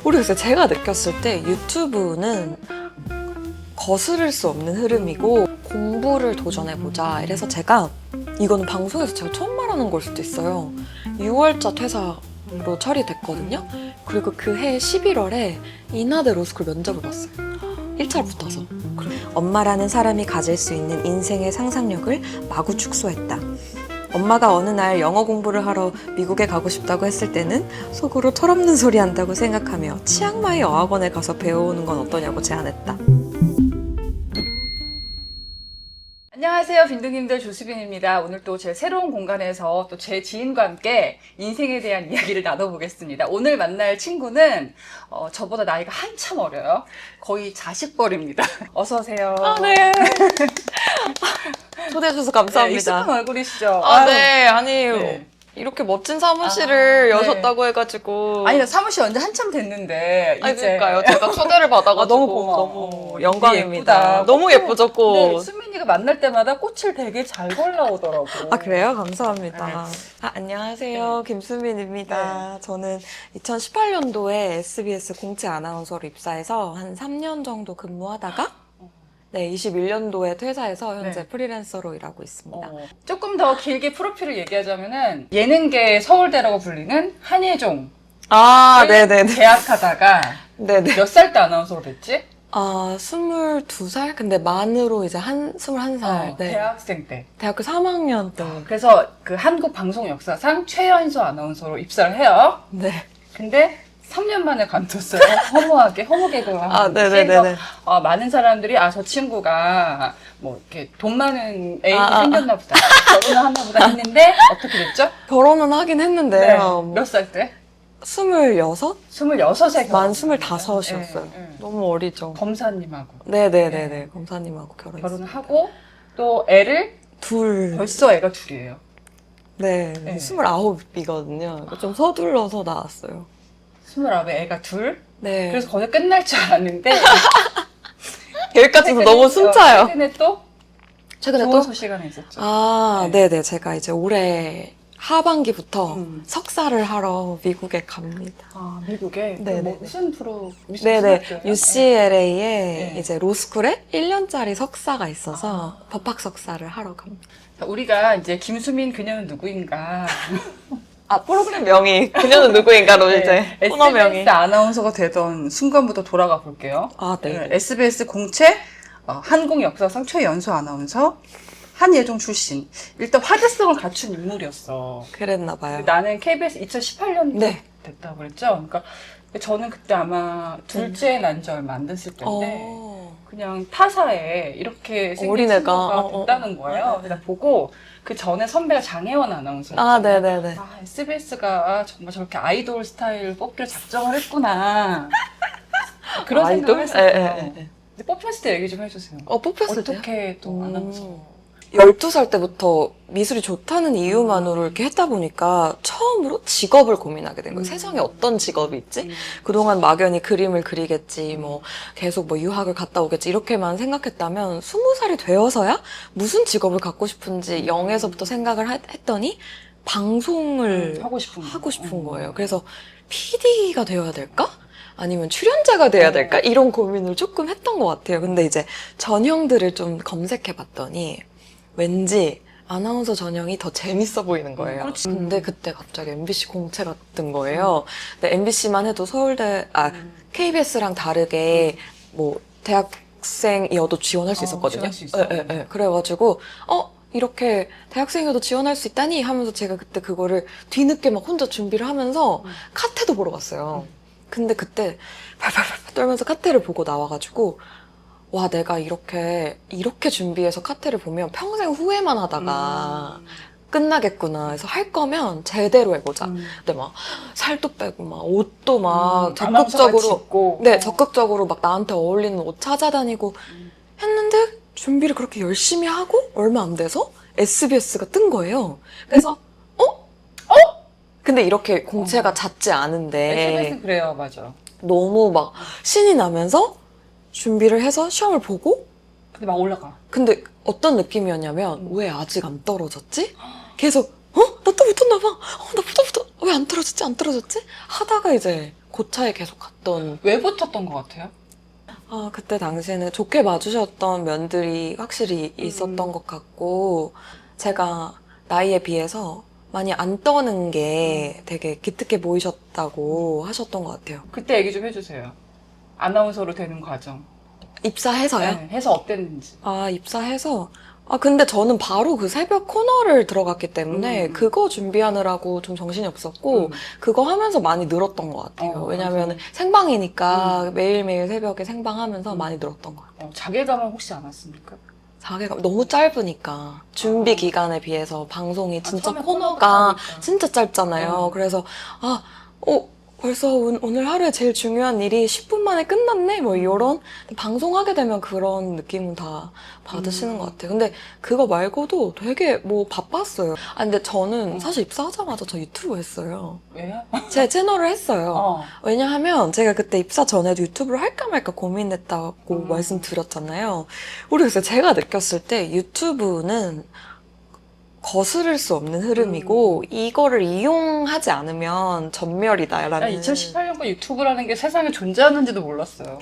모르겠어요. 제가 느꼈을 때 유튜브는 거스를 수 없는 흐름이고 공부를 도전해보자. 이래서 제가 이거는 방송에서 제가 처음 말하는 걸 수도 있어요. 6월자 퇴사로 처리됐거든요. 그리고 그해 11월에 인하대 로스쿨 면접을 봤어요. 1차로 붙어서. 엄마라는 사람이 가질 수 있는 인생의 상상력을 마구 축소했다. 엄마가 어느 날 영어 공부를 하러 미국에 가고 싶다고 했을 때는 속으로 철없는 소리 한다고 생각하며 치앙마이 어학원에 가서 배워오는 건 어떠냐고 제안했다. 안녕하세요, 빈둥님들, 조수빈입니다. 오늘 또 제 새로운 공간에서 또 제 지인과 함께 인생에 대한 이야기를 나눠보겠습니다. 오늘 만날 친구는 저보다 나이가 한참 어려요. 거의 자식뻘입니다. 어서 오세요. 네. 초대해주셔서 감사합니다. 네, 익숙한 얼굴이시죠? 네. 아니 네. 이렇게 멋진 사무실을 네. 여셨다고 해가지고. 아니, 나 사무실 언제 한참 됐는데. 아니, 이제. 그러니까요. 제가 초대를 받아가지고 너무 고마워. 너무 영광입니다. 너무 예쁘죠, 꽃. 네, 수민이가 만날 때마다 꽃을 되게 잘 골라오더라고. 아, 그래요? 감사합니다. 네. 안녕하세요. 김수민입니다. 저는 2018년도에 SBS 공채 아나운서로 입사해서 한 3년 정도 근무하다가 21년도에 퇴사해서 현재 프리랜서로 일하고 있습니다. 조금 더 길게 프로필을 얘기하자면은 예능계 서울대라고 불리는 한예종. 네네네. 재학하다가 네네. 몇 살 때 아나운서가 됐지? 22살? 근데 만으로 이제 21살. 네. 대학생 때. 대학교 3학년 때. 그래서 그 한국 방송 역사상 최연소 아나운서로 입사를 해요. 네. 근데 3년 만에 관뒀어요. 허무하게, 허무개그와 네네네네. 많은 사람들이, 저 친구가, 뭐, 이렇게 돈 많은 애인이 생겼나 보다. 결혼을 하나 보다 했는데, 어떻게 됐죠? 결혼은 하긴 했는데요. 몇 살 때? 26? 26에 만 25이었어요. 너무 어리죠. 검사님하고. 네네네네. 검사님하고 결혼했어요. 결혼을 하고, 또 애를, 둘. 벌써 애가 둘이에요. 네. 29이거든요. 좀 서둘러서 나왔어요. 29에 애가 둘? 네. 그래서 거의 끝날 줄 알았는데, 여기까지도 너무 숨차요. 최근에 좋은 소식 하나 있었죠. 네네. 제가 이제 올해 하반기부터 석사를 하러 미국에 갑니다. 미국에? 네네. 무슨 프로? 네네. UCLA에 이제 로스쿨에 1년짜리 석사가 있어서 법학 석사를 하러 갑니다. 우리가 이제 김수민 그녀는 누구인가? 프로그램 명이 그녀는 누구인가로 이제 코너명이. SBS 아나운서가 되던 순간부터 돌아가 볼게요. 네. SBS 공채 한국 역사상 최연소 아나운서 한예종 출신. 일단 화제성을 갖춘 인물이었어. 그랬나 봐요. 나는 KBS 2018년도에 됐다고 그랬죠. 그러니까 저는 그때 아마 둘째 난 지 얼마 안 됐을 텐데 그냥 타사에 이렇게 생긴 친구가 됐다는 거예요. 그래서 보고 그 전에 선배가 장혜원 아나운서였잖아요. 네네네. SBS가 정말 저렇게 아이돌 스타일 뽑기로 작정을 했구나. 그런 생각을 했었어요. 근데 뽑혔을 때 얘기 좀 해주세요. 뽑혔을 때요? 어떻게 또 아나운서? 12살 때부터 미술이 좋다는 이유만으로 이렇게 했다 보니까 처음으로 직업을 고민하게 된 거예요. 세상에 어떤 직업이 있지? 그동안 막연히 그림을 그리겠지, 뭐 계속 뭐 유학을 갔다 오겠지 이렇게만 생각했다면 20살이 되어서야 무슨 직업을 갖고 싶은지 0에서부터 생각을 했더니 방송을 하고 싶은 거예요. 그래서 PD가 되어야 될까? 아니면 출연자가 돼야 될까? 이런 고민을 조금 했던 것 같아요. 근데 이제 전형들을 좀 검색해 봤더니 왠지 아나운서 전형이 더 재밌어 보이는 거예요. 근데 그때 갑자기 MBC 공채가 뜬 거예요. 근데 MBC만 해도 서울대, KBS랑 다르게 뭐 대학생이어도 지원할 수 있었거든요. 지원할 수 있어. 네. 그래가지고 이렇게 대학생이어도 지원할 수 있다니 하면서 제가 그때 그거를 뒤늦게 막 혼자 준비를 하면서 카테도 보러 갔어요. 근데 그때 발발발 떨면서 카테를 보고 나와가지고 와, 내가 이렇게 준비해서 카테를 보면 평생 후회만 하다가 끝나겠구나 해서 할 거면 제대로 해보자. 근데 막 살도 빼고 막 옷도 막 적극적으로 막 나한테 어울리는 옷 찾아다니고 했는데 준비를 그렇게 열심히 하고 얼마 안 돼서 SBS가 뜬 거예요. 그래서 근데 이렇게 공채가 잦지 않은데 SBS는 그래요, 맞아. 너무 막 신이 나면서 준비를 해서 시험을 보고 근데 막 올라가. 근데 어떤 느낌이었냐면 왜 아직 안 떨어졌지? 계속 나 또 붙었나 봐. 나 왜 안 떨어졌지? 하다가 이제 고차에 계속 갔던. 왜 붙었던 것 같아요? 그때 당시에는 좋게 봐주셨던 면들이 확실히 있었던 것 같고, 제가 나이에 비해서 많이 안 떠는 게 되게 기특해 보이셨다고 하셨던 것 같아요. 그때 얘기 좀 해주세요. 아나운서로 되는 과정. 입사해서요? 네, 해서 어땠는지. 입사해서. 근데 저는 바로 그 새벽 코너를 들어갔기 때문에 그거 준비하느라고 좀 정신이 없었고, 그거 하면서 많이 늘었던 것 같아요. 왜냐면 생방이니까 매일매일 새벽에 생방하면서 많이 늘었던 것 같아요. 자괴감은 혹시 안 왔습니까? 자괴감 너무 짧으니까 준비 기간에 비해서 방송이 진짜 처음에 코너가 하니까. 진짜 짧잖아요. 그래서 벌써 오늘 하루에 제일 중요한 일이 10분 만에 끝났네? 뭐 이런 방송하게 되면 그런 느낌은 다 받으시는 것 같아요. 근데 그거 말고도 되게 뭐 바빴어요. 근데 저는 사실 입사하자마자 저 유튜브 했어요. 왜요? 제 채널을 했어요. 왜냐하면 제가 그때 입사 전에도 유튜브를 할까 말까 고민했다고 말씀드렸잖아요. 모르겠어요. 제가 느꼈을 때 유튜브는 거스를 수 없는 흐름이고 이거를 이용하지 않으면 전멸이다라는. 2018년도 유튜브라는 게 세상에 존재하는지도 몰랐어요.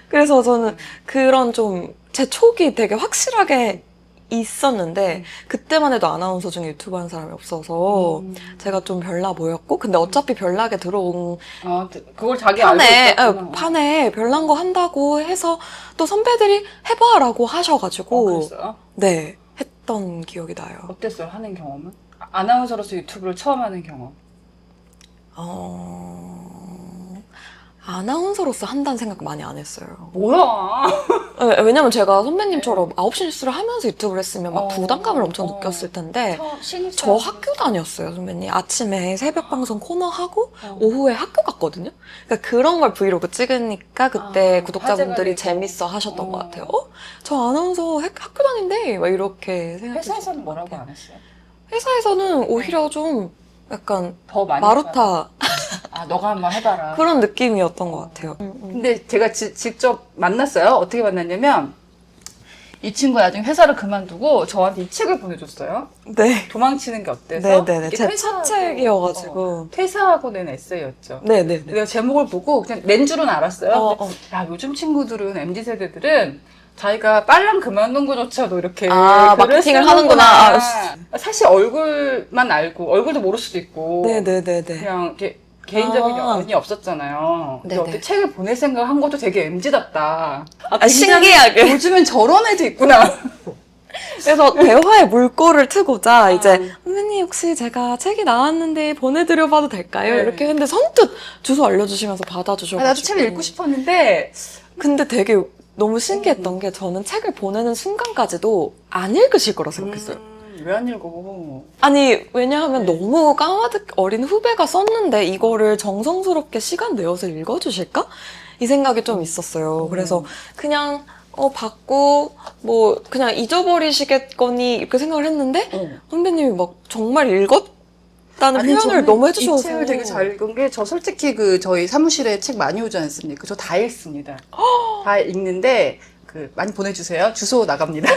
그래서 저는 그런 좀 제 촉이 되게 확실하게 있었는데 그때만 해도 아나운서 중에 유튜브 하는 사람이 없어서 제가 좀 별나 보였고, 근데 어차피 별나게 들어온 그걸 자기 알고 있었구나. 판에 별난 거 한다고 해서 또 선배들이 해봐라고 하셔가지고 그랬어요? 네, 했던 기억이 나요. 어땠어요? 하는 경험은? 아나운서로서 유튜브를 처음 하는 경험. 아나운서로서 한다는 생각 많이 안 했어요. 뭐야? 왜냐면 제가 선배님처럼 9시 뉴스를 하면서 유튜브를 했으면 막 부담감을 엄청 느꼈을 텐데, 저 학교 다녔어요, 선배님. 아침에 새벽 방송 코너 하고 오후에 학교 갔거든요. 그러니까 그런 걸 브이로그 찍으니까 그때 구독자분들이 재밌어 하셨던 것 같아요. 저 아나운서 학교 다닌대? 막 이렇게 생각했어요. 회사에서는 뭐라고 안 했어요? 회사에서는 오히려 좀 약간 더 많이 마루타 너가 한번 해봐라. 그런 느낌이었던 것 같아요. 근데 제가 직접 만났어요. 어떻게 만났냐면 이 친구가 나중에 회사를 그만두고 저한테 이 책을 보내줬어요. 네. 도망치는 게 어때서? 네네네. 제 첫 책이어가지고. 퇴사하고 낸 에세이였죠. 네네. 내가 제목을 보고 그냥 낸 줄은 알았어요. 야, 요즘 친구들은 MZ세대들은 자기가 빨랑 그만둔 거조차도 이렇게 마케팅을 하는구나. 사실 얼굴만 알고 얼굴도 모를 수도 있고 네네네네. 그냥 이렇게 개인적인 연이 없었잖아요. 근데 네네. 어떻게 책을 보낼 생각한 것도 되게 MZ답다. 신기하게. 요즘엔 저런 애도 있구나. 그래서 대화의 물꼬를 트고자 이제 선배님 혹시 제가 책이 나왔는데 보내드려봐도 될까요? 네. 이렇게 했는데 선뜻 주소 알려주시면서 받아주셔가지고. 나도 책을 읽고 싶었는데 근데 되게 너무 신기했던 게 저는 책을 보내는 순간까지도 안 읽으실 거라 생각했어요. 왜 안 읽어? 아니 왜냐하면 너무 까마득 어린 후배가 썼는데 이거를 정성스럽게 시간 내어서 읽어주실까? 이 생각이 좀 있었어요. 그래서 그냥 받고 뭐 그냥 잊어버리시겠거니 이렇게 생각을 했는데 선배님이 막 정말 읽었다는 표현을 너무 해주셔서 이 책을 되게 잘 읽은 게 저 솔직히 저희 사무실에 책 많이 오지 않습니까? 저 다 읽습니다. 다 읽는데 많이 보내주세요. 주소 나갑니다.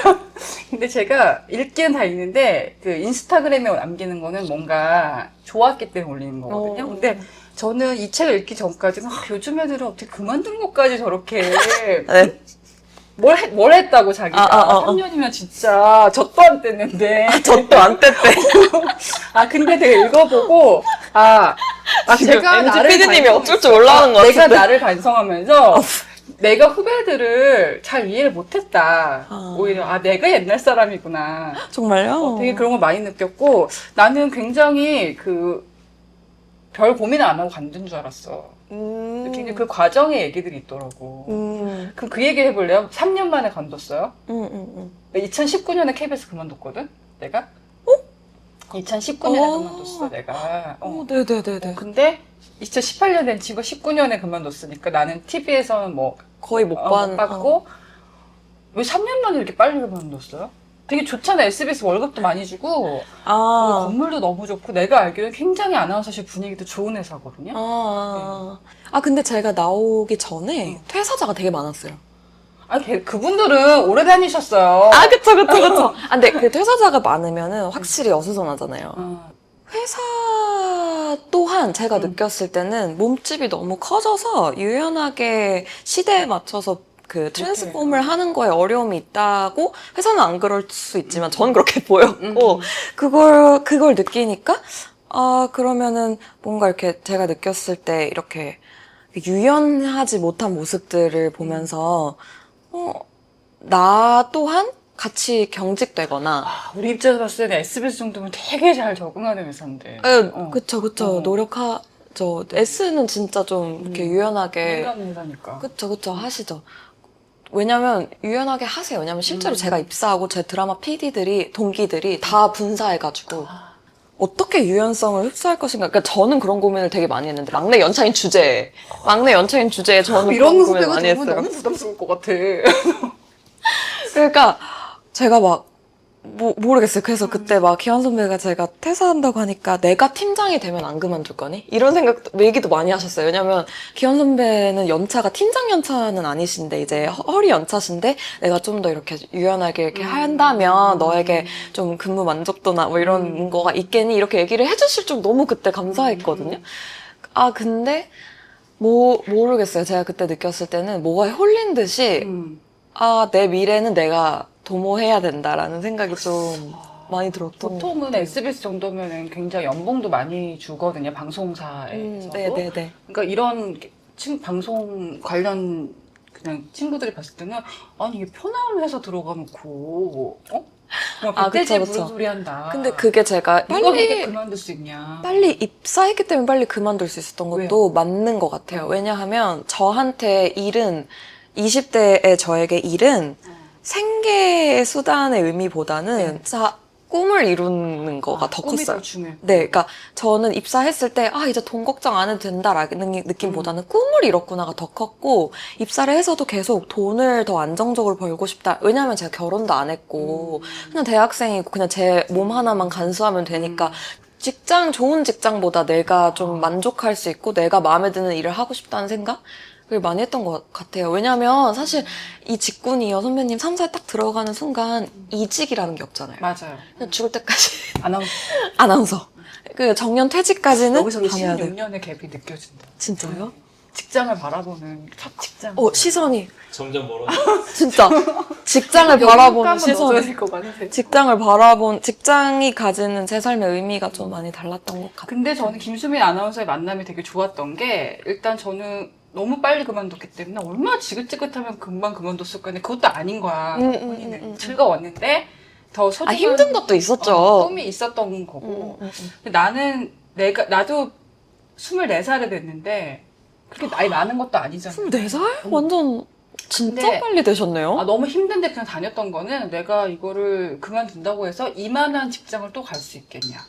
근데 제가 읽기는 다 읽는데 인스타그램에 남기는 거는 뭔가 좋았기 때문에 올리는 거거든요. 근데 저는 이 책을 읽기 전까지는 요즘 애들은 어떻게 그만둔 것까지 저렇게 네. 뭘 했다고 자기가 3년이면 진짜 젖도 안 뗐는데 젖도 안 뗐대. 근데 내가 읽어보고 제가 나를 PD님이 어쩔 줄 몰라하는 것 같은데. 내가 나를 반성하면서 내가 후배들을 잘 이해를 못했다. 오히려 내가 옛날 사람이구나. 정말요? 되게 그런 걸 많이 느꼈고 나는 굉장히 별 고민을 안 하고 관둔 줄 알았어. 굉장히 그 과정의 얘기들이 있더라고. 그럼 그 얘기 해볼래요? 3년 만에 관뒀어요. 2019년에 KBS 그만뒀거든? 내가? 2019년에 그만뒀어, 내가. 네네네네. 근데 2018년 된 친구가 19년에 그만뒀으니까 나는 TV에서는 거의 못 봤고 왜 3년 만에 이렇게 빨리 그만뒀어요? 되게 좋잖아. SBS 월급도 많이 주고 건물도 너무 좋고 내가 알기로는 굉장히 아나운서실 분위기도 좋은 회사거든요. 근데 제가 나오기 전에 퇴사자가 되게 많았어요. 그분들은 오래 다니셨어요. 그쵸. 근데 그 퇴사자가 많으면은 확실히 어수선하잖아요. 회사 또한 제가 느꼈을 때는 몸집이 너무 커져서 유연하게 시대에 맞춰서 그 트랜스폼을 하는 거에 어려움이 있다고 회사는 안 그럴 수 있지만 전 그렇게 보였고 그걸 느끼니까 그러면은 뭔가 이렇게 제가 느꼈을 때 이렇게 유연하지 못한 모습들을 보면서 나 또한 같이 경직되거나 우리 입장에서 봤을 때는 SBS 정도면 되게 잘 적응하는 회사인데. 그쵸 노력하죠. S는 진짜 좀 이렇게 유연하게 민감 회사니까. 그쵸 하시죠. 왜냐면 유연하게 하세요. 왜냐면 실제로 제가 입사하고 제 드라마 PD들이 동기들이 다 분사해가지고 어떻게 유연성을 흡수할 것인가. 그러니까 저는 그런 고민을 되게 많이 했는데 막내 연차인 주제에 저는 이런 그런 고민을 후배가 많이 되면 했어요. 너무 부담스러울 것 같아. 그러니까 제가 막 모르겠어요. 그래서 그때 막 기현 선배가 제가 퇴사한다고 하니까 내가 팀장이 되면 안 그만둘 거니? 이런 얘기도 많이 하셨어요. 왜냐면 기현 선배는 연차가 팀장 연차는 아니신데 이제 허리 연차신데 내가 좀 더 이렇게 유연하게 이렇게 한다면 너에게 좀 근무 만족도나 뭐 이런 거가 있겠니? 이렇게 얘기를 해주실 줄 너무 그때 감사했거든요. 근데 모르겠어요. 제가 그때 느꼈을 때는 뭐가 홀린 듯이 내 미래는 내가 도모해야 된다라는 생각이 좀 많이 들었던 보통은 SBS 정도면은 굉장히 연봉도 많이 주거든요. 방송사에서도. 네네네. 그러니까 이런 방송 관련 그냥 친구들이 봤을 때는 아니 이게 편한 회사 들어가 놓고 멧돼지 부른 소리 한다. 근데 그게 제가 누가 그렇게 그만둘 수 있냐. 빨리 입사했기 때문에 빨리 그만둘 수 있었던 것도 맞는 것 같아요. 왜냐하면 저한테 일은 20대의 저에게 일은 생계의 수단의 의미보다는 꿈을 이루는 거가 더 꿈이 컸어요. 더 중요해. 네, 그러니까 저는 입사했을 때 이제 돈 걱정 안 해도 된다라는 느낌보다는 꿈을 이뤘구나가 더 컸고 입사를 해서도 계속 돈을 더 안정적으로 벌고 싶다. 왜냐하면 제가 결혼도 안 했고 그냥 대학생이고 그냥 제 몸 하나만 간수하면 되니까 좋은 직장보다 내가 좀 만족할 수 있고 내가 마음에 드는 일을 하고 싶다는 생각? 을 많이 했던 것 같아요. 왜냐면 사실 이 직군이요 선배님 3사에 딱 들어가는 순간 이직이라는 게 없잖아요. 맞아요. 그냥 죽을 때까지 아나운서. 그 정년 퇴직까지는 여기서 다녀야 돼요. 16년의 갭이 느껴진다. 진짜요? 직장을 바라보는 첫 직장. 시선이 점점 멀어. 진짜 직장을 바라보는 시선이 직장이 가지는 제 삶의 의미가 좀 많이 달랐던 것 같아요. 근데 저는 김수민 아나운서의 만남이 되게 좋았던 게 일단 저는 너무 빨리 그만뒀기 때문에 얼마나 지긋지긋하면 금방 그만뒀을 거야. 근데 그것도 아닌 거야. 본인은 즐거웠는데 더 소중한 힘든 것도 있었죠. 꿈이 있었던 거고. 근데 나는 나도 24살에 됐는데 그렇게 나이 많은 것도 아니잖아. 24살? 완전 진짜 근데 빨리 되셨네요. 너무 힘든데 그냥 다녔던 거는 내가 이거를 그만둔다고 해서 이만한 직장을 또 갈 수 있겠냐.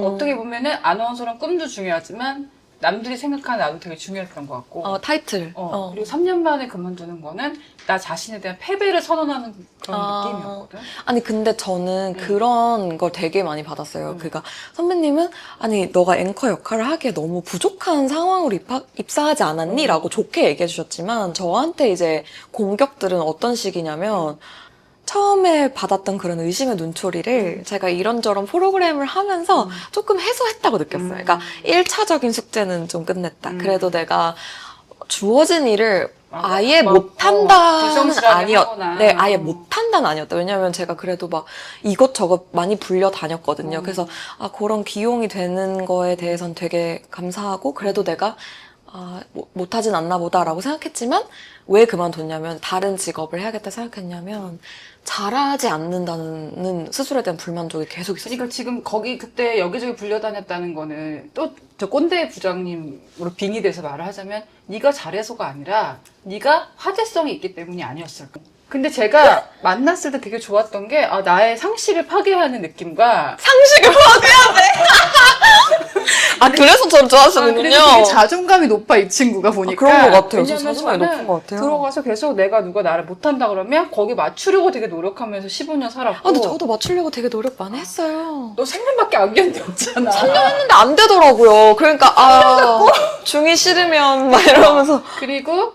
어떻게 보면은 아나운서랑 꿈도 중요하지만 남들이 생각하는 나도 되게 중요했던 것 같고. 타이틀. 그리고 3년 만에 그만두는 거는 나 자신에 대한 패배를 선언하는 그런 느낌이었거든. 아니 근데 저는 그런 걸 되게 많이 받았어요. 그러니까 선배님은 너가 앵커 역할을 하기에 너무 부족한 상황으로 입사하지 않았니? 라고 좋게 얘기해 주셨지만 저한테 이제 공격들은 어떤 식이냐면 처음에 받았던 그런 의심의 눈초리를 제가 이런저런 프로그램을 하면서 조금 해소했다고 느꼈어요. 그러니까 1차적인 숙제는 좀 끝냈다. 그래도 내가 주어진 일을 아예 못한다는 아예 못한다는 아니었다. 왜냐면 제가 그래도 막 이것저것 많이 불려 다녔거든요. 그래서 그런 기용이 되는 거에 대해서는 되게 감사하고 그래도 내가 못하진 않나 보다라고 생각했지만 왜 그만뒀냐면 다른 직업을 해야겠다 생각했냐면 잘하지 않는다는 스스로에 대한 불만족이 계속 있었어요. 그러니까 지금 그때 여기저기 불려다녔다는 거는 또 저 꼰대 부장님으로 빙의돼서 말을 하자면 네가 잘해서가 아니라 네가 화제성이 있기 때문이 아니었을까. 근데 제가 만났을 때 되게 좋았던 게 나의 상식을 파괴하는 느낌과 상식을 파괴해야 돼. 그래서 전 좋았었군요. 그래서 되게 자존감이 높아 이 친구가 보니까. 그런 것 같아요. 저 왜냐면 자존감이 높은 것 같아요. 들어가서 계속 누가 나를 못한다 그러면 거기 맞추려고 되게 노력하면서 15년 살았고. 근데 저도 맞추려고 되게 노력 많이 했어요. 너 3년밖에 안 견뎠잖아. 3년 했는데 안 되더라고요. 그러니까 중이 싫으면 막 이러면서. 그리고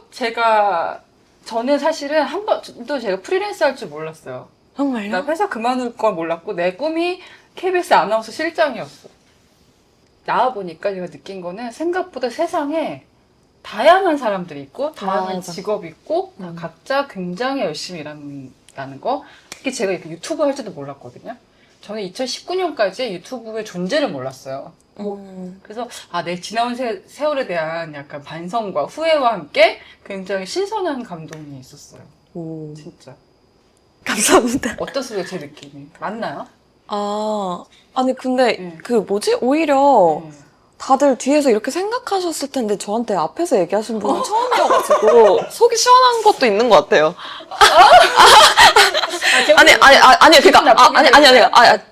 저는 사실은 한 번도 제가 프리랜서 할 줄 몰랐어요. 정말요? 나 회사 그만둘 걸 몰랐고 내 꿈이 KBS 아나운서 실장이었어. 나와보니까 제가 느낀 거는 생각보다 세상에 다양한 사람들이 있고 다양한 맞아. 직업이 있고 각자 굉장히 열심히 일한다는 거. 특히 제가 이렇게 유튜브 할 줄도 몰랐거든요. 저는 2019년까지 유튜브의 존재를 몰랐어요. 그래서 내 지나온 세월에 대한 약간 반성과 후회와 함께 굉장히 신선한 감동이 있었어요. 오. 진짜. 감사합니다. 어떻어요, 제 느낌이? 맞나요? 아니 근데 네. 오히려 네. 다들 뒤에서 이렇게 생각하셨을 텐데 저한테 앞에서 얘기하신 분은 처음이어가지고 속이 시원한 것도 있는 것 같아요.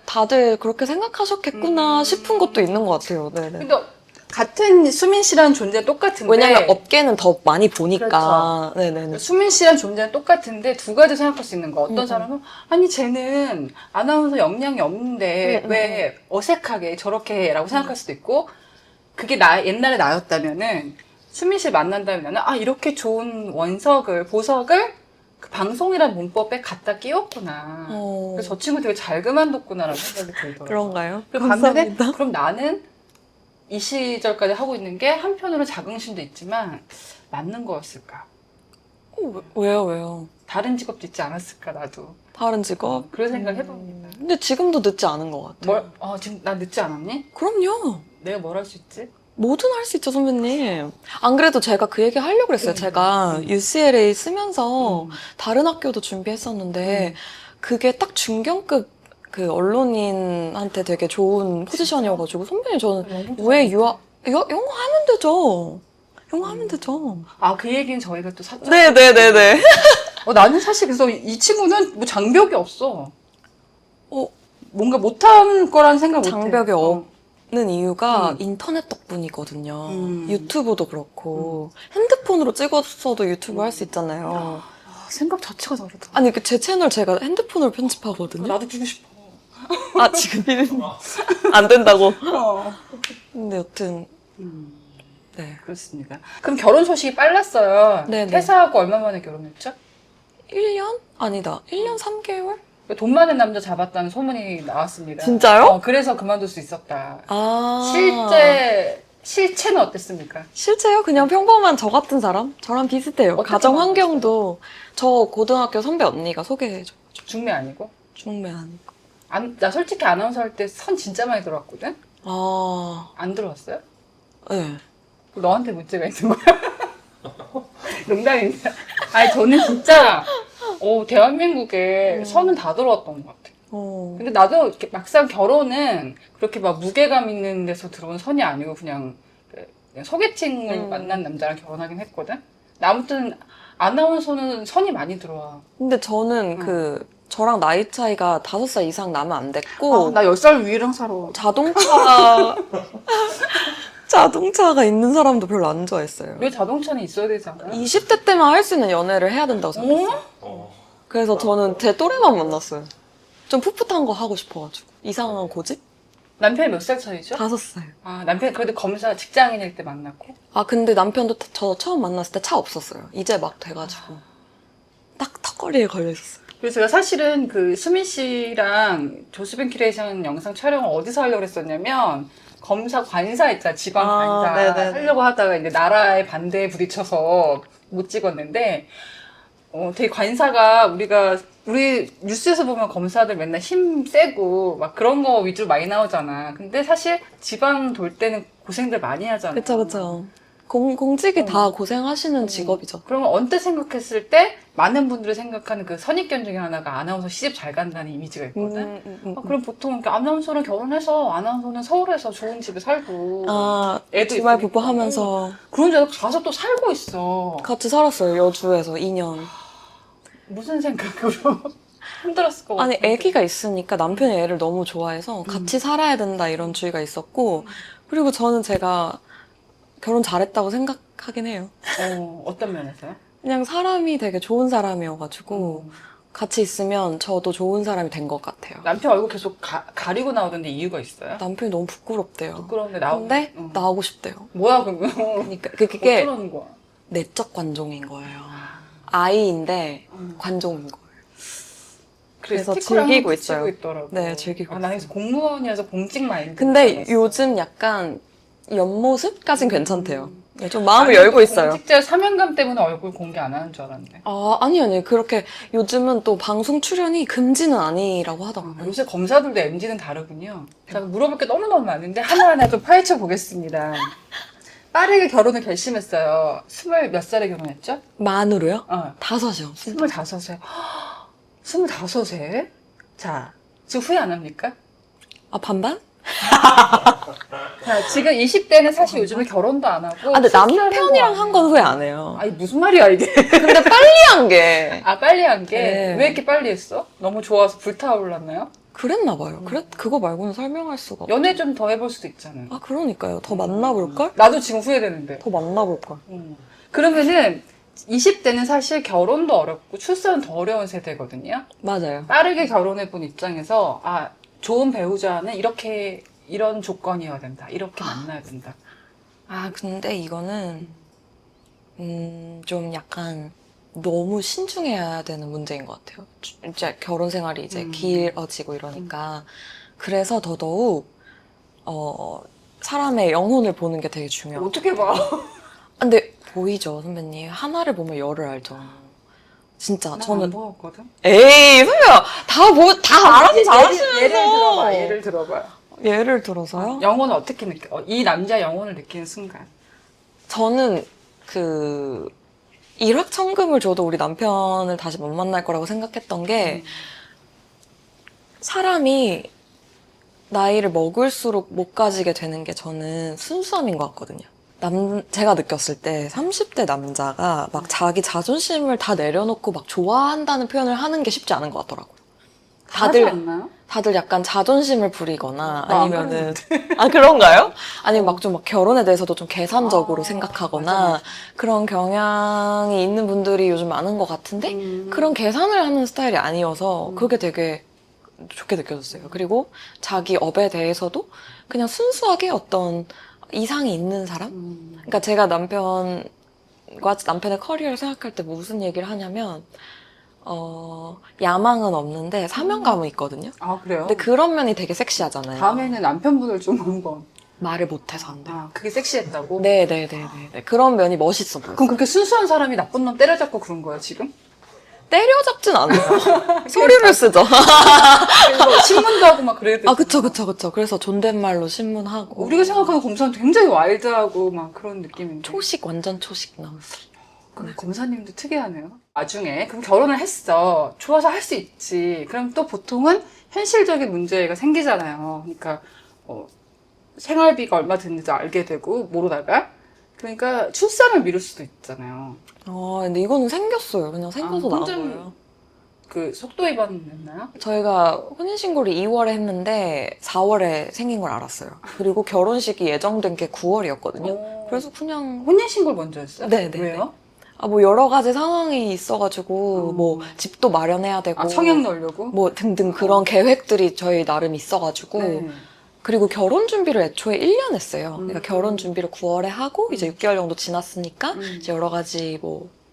다들 그렇게 생각하셨겠구나 싶은 것도 있는 것 같아요. 네네. 근데 같은 수민 씨라는 존재는 똑같은데 왜냐면 업계는 더 많이 보니까. 그렇죠. 네네네. 수민 씨랑 존재는 똑같은데 두 가지 생각할 수 있는 거. 어떤 사람은 아니 쟤는 아나운서 역량이 없는데 왜 어색하게 저렇게 해라고 생각할 수도 있고 그게 옛날에 나였다면은 수민 씨를 만난다면은 이렇게 좋은 보석을 그 방송이란 문법에 갖다 끼웠구나. 그래서 저 친구 되게 잘 그만뒀구나라는 생각이 들더라고요. 그런가요? 그리고 반면에 감사합니다. 그럼 나는 이 시절까지 하고 있는 게 한편으로 자긍심도 있지만 맞는 거였을까? 왜요? 다른 직업도 있지 않았을까 나도. 다른 직업? 그런 생각을 해봅니다. 근데 지금도 늦지 않은 것 같아요. 지금 나 늦지 않았니? 그럼요. 내가 뭘 할 수 있지? 뭐든 할 수 있죠, 선배님. 안 그래도 제가 그 얘기 하려고 그랬어요. 제가 UCLA 쓰면서 다른 학교도 준비했었는데 그게 딱 중견급 그 언론인한테 되게 좋은 포지션이어가지고 선배님 저는 왜 영어 하면 되죠. 영어 하면 되죠. 그 얘기는 저희가 또 사적. 네네네네. 나는 사실 그래서 이 친구는 뭐 장벽이 없어. 어, 뭔가 못한 거라는 생각 못해. 장벽이 없는 이유가 인터넷 덕분이거든요. 유튜브도 그렇고 핸드폰으로 찍었어도 유튜브 할 수 있잖아요. 생각 자체가 다르다. 아니 제 채널 제가 핸드폰으로 편집하거든요. 나도 주고 싶어. 지금 비는 안 된다고. 어. 근데 여튼 네. 그렇습니다. 그럼 결혼 소식이 빨랐어요. 네네. 퇴사하고 얼마 만에 결혼했죠? 1년? 아니다. 1년 3개월? 돈 많은 남자 잡았다는 소문이 나왔습니다. 진짜요? 그래서 그만둘 수 있었다. 아. 실체는 어땠습니까? 실제요? 그냥 평범한 저 같은 사람? 저랑 비슷해요. 어떻게 가정 환경도 저 고등학교 선배 언니가 소개해줘. 중매 아니고? 중매 아니고. 나 솔직히 아나운서 할 때 선 진짜 많이 들어왔거든? 아. 안 들어왔어요? 네. 너한테 문제가 있는 거야? 농담입니다. 저는 진짜 대한민국에 선은 다 들어왔던 것 같아. 근데 나도 이렇게 막상 결혼은 그렇게 막 무게감 있는 데서 들어온 선이 아니고 그냥 소개팅을 만난 남자랑 결혼하긴 했거든? 아무튼 아나운서는 선이 많이 들어와. 근데 저는 저랑 나이 차이가 5살 이상 나면 안 됐고. 나 10살 위랑 살아. 자동차가 있는 사람도 별로 안 좋아했어요. 왜 자동차는 있어야 되지 않아? 20대 때만 할 수 있는 연애를 해야 된다고 생각했어요. 그래서 저는 제 또래만 만났어요. 좀 풋풋한 거 하고 싶어가지고. 이상한 고집? 남편이 몇 살 차이죠? 5살. 남편이 그래도 검사 직장인일 때 만났고? 근데 남편도 저 처음 만났을 때 차 없었어요. 이제 막 돼가지고. 딱 턱걸이에 걸려있었어요. 그래서 제가 사실은 그 수민 씨랑 조수빈 큐레이션 영상 촬영을 어디서 하려고 했었냐면 검사 관사 있잖아, 지방 관사 네네네. 하려고 하다가 이제 나라의 반대에 부딪혀서 못 찍었는데 되게 관사가 우리 뉴스에서 보면 검사들 맨날 힘 세고 막 그런 거 위주로 많이 나오잖아. 근데 사실 지방 돌 때는 고생들 많이 하잖아. 그쵸. 공직이 다 고생하시는 직업이죠. 그러면 언뜻 생각했을 때 많은 분들이 생각하는 그 선입견 중에 하나가 아나운서 시집 잘 간다는 이미지가 있거든. 그럼 보통 아나운서랑 결혼해서 아나운서는 서울에서 좋은 집에 살고 애도 주말 있으니까. 부부 하면서 그런 데서 가서 또 살고 있어. 같이 살았어요. 여주에서 2년. 무슨 생각으로 힘들었을 것 같아. 아니 아기가 있으니까 남편이 애를 너무 좋아해서 같이 살아야 된다 이런 주의가 있었고 그리고 저는 제가 결혼 잘했다고 생각하긴 해요. 어떤 면에서요? 그냥 사람이 되게 좋은 사람이어가지고 같이 있으면 저도 좋은 사람이 된 것 같아요. 남편 얼굴 계속 가리고 나오던데 이유가 있어요? 남편이 너무 부끄럽대요. 부끄러운데 근데 나오고 싶대요. 뭐야 그러면? 그러니까 그게 어쩌라는 거야? 내적 관종인 거예요. 아이인데 관종인 거예요. 그래서 즐기고 있어요. 있더라고. 네, 즐기고 나 그래서 공무원이어서 공직 마인드. 근데 요즘 약간 옆모습까진 괜찮대요. 좀 마음을 열고 있어요. 공직자 사명감 때문에 얼굴 공개 안 하는 줄 알았는데. 아니. 그렇게 요즘은 또 방송 출연이 금지는 아니라고 하더라고요. 요새 검사들도 MZ는 다르군요. 제가 물어볼 게 너무너무 많은데 하나하나 좀 파헤쳐 보겠습니다. 빠르게 결혼을 결심했어요. 20몇 살에 결혼했죠? 만으로요? 25세. 다섯이요. 25세? 자, 지금 후회 안 합니까? 반반? 자, 지금 20대는 사실 요즘에 결혼도 안 하고. 근데 남편이랑 한 건 후회 안 해요. 아니, 무슨 말이야, 이게. 근데 빨리 한 게. 빨리 한 게? 네. 왜 이렇게 빨리 했어? 너무 좋아서 불타올랐나요? 그랬나 봐요. 그거 말고는 설명할 수가 없어. 연애 좀 더 해볼 수도 있잖아요. 그러니까요. 더 만나볼걸? 나도 지금 후회되는데. 더 만나볼걸. 그러면은 20대는 사실 결혼도 어렵고 출산은 더 어려운 세대거든요. 맞아요. 빠르게 결혼해본 입장에서 좋은 배우자는 이런 조건이어야 된다. 이렇게 만나야 된다. 근데 이거는 좀 약간 너무 신중해야 되는 문제인 것 같아요. 이제 결혼 생활이 이제 길어지고 이러니까. 그래서 더더욱 사람의 영혼을 보는 게 되게 중요해요. 어떻게 봐? 근데 보이죠, 선배님. 하나를 보면 열을 알죠. 진짜 저는 안 보았거든. 에이, 선배야. 다 알아서 잘하시면서. 예를 들어봐요. 예를 들어서요? 영혼을 어떻게 느껴? 이 남자 영혼을 느끼는 순간. 저는 일확천금을 줘도 우리 남편을 다시 못 만날 거라고 생각했던 게 사람이 나이를 먹을수록 못 가지게 되는 게 저는 순수함인 것 같거든요. 제가 느꼈을 때 30대 남자가 막 자기 자존심을 다 내려놓고 막 좋아한다는 표현을 하는 게 쉽지 않은 것 같더라고요. 하지 않나요? 다들 약간 자존심을 부리거나 아니면은 그런가요? 아니면 막 결혼에 대해서도 좀 계산적으로 생각하거나 맞아. 그런 경향이 있는 분들이 요즘 많은 것 같은데 그런 계산을 하는 스타일이 아니어서 그게 되게 좋게 느껴졌어요. 그리고 자기 업에 대해서도 그냥 순수하게 어떤 이상이 있는 사람? 그러니까 제가 남편의 커리어를 생각할 때 무슨 얘기를 하냐면 야망은 없는데 사명감은 있거든요. 그래요? 근데 그런 면이 되게 섹시하잖아요. 다음에는 남편분을 좀 한번. 말을 못해서 안 돼요. 그게 섹시했다고? 네네네. 그런 면이 멋있어 보여요. 그럼 그렇게 순수한 사람이 나쁜 놈 때려잡고 그런 거야, 지금? 때려잡진 않아요. 소리를 쓰죠. 그리고 신문도 하고 막 그래야 돼. 그쵸. 그래서 존댓말로 신문하고. 우리가 생각하는 검사는 굉장히 와일드하고 막 그런 느낌인데. 완전 초식 남. 근데 검사님도 특이하네요. 나중에 그럼 결혼을 했어. 좋아서 할 수 있지. 그럼 또 보통은 현실적인 문제가 생기잖아요. 그러니까 생활비가 얼마 드는지 알게 되고 모르다가 그러니까 출산을 미룰 수도 있잖아요. 근데 이거는 생겼어요. 그냥 생겨서 나온 혼전 거예요. 속도 위반했나요? 저희가 혼인신고를 2월에 했는데 4월에 생긴 걸 알았어요. 그리고 결혼식이 예정된 게 9월이었거든요. 그래서 그냥 혼인신고를 먼저 했어요? 네네. 왜요? 여러 가지 상황이 있어가지고 집도 마련해야 되고 청약 넣으려고? 등등 그런 계획들이 저희 나름 있어가지고 네. 그리고 결혼 준비를 애초에 1년 했어요. 그러니까 결혼 준비를 9월에 하고 이제 6개월 정도 지났으니까 이제 여러 가지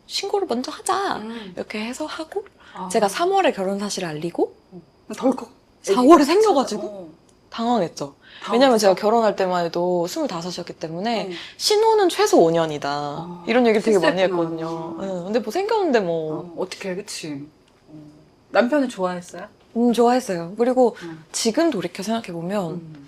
신고를 먼저 하자 이렇게 해서 하고 제가 3월에 결혼 사실을 알리고 덜컥 4월에 생겨가지고 당황했죠. 왜냐면 제가 결혼할 때만 해도 25이었기 때문에 신혼은 최소 5년이다. 이런 얘기를 되게 많이 했거든요. 근데 생겼는데 어떻게 그치. 남편은 좋아했어요? 좋아했어요. 그리고 지금 돌이켜 생각해보면